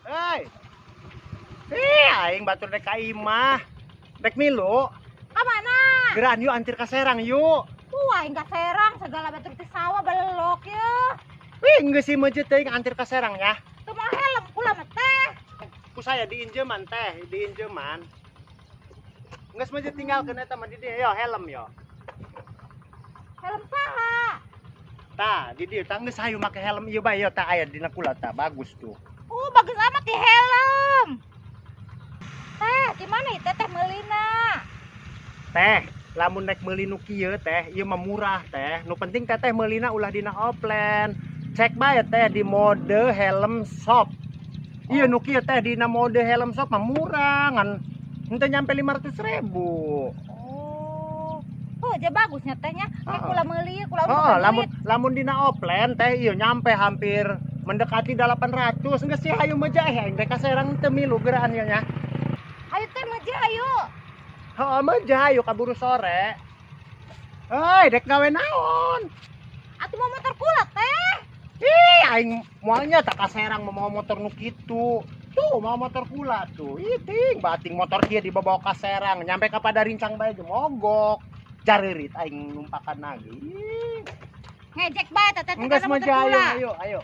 Hei. Aing batur dek ka imah. Dek milu. Ka mana? Geran yuk antir ka Serang yuk. Wah, enggak serang segala batur di sawah belok ya. Wih, geus si meuje teuing antir ka Serang ya. Teu mau helm kula mah teh. Ku saya diinjeman teh, diinjeman. Geus meuje tinggalkeun eta mah di dieu yo helm yo. Helm saha? Tah, di dieu tah geus hayu make helm ieu bae yo tah aya dina kula tah bagus tuh. Bagus amat di helm. Teh, di mana itu teh meulina? Teh, lamun nek meuli nu kieu teh, ieu mah murah teh. Nu penting teh meulina ulah dina offline. Cek bae teh di mode helm shop. Ieu nu kieu teh dina mode helm shop mah murah ngan henteu nyampe 500.000. Aja bagusnya tehnya. Kayak kula meuli, kula lamun dina offline teh ieu nyampe hampir mendekati 800. Geus sih hayu meja aing rek ka Serang teu milu geuraan ieu nya. Ayo teh meja ayo. Heeh, meja ayo kaburu sore. Hei, dek gawe naon? Atuh mau motor kula teh. Ih, aing moalnya tak ka Serang mau motor nu kitu. Tuh, mau motor kula tuh. Iting bating motor kieu dibawa ka Serang, nyampe ka Padarincang bae ge mogok. Jareurit aing numpakan lagi. Ngejek bae teh teh Enggeus motor meja kula. ayo.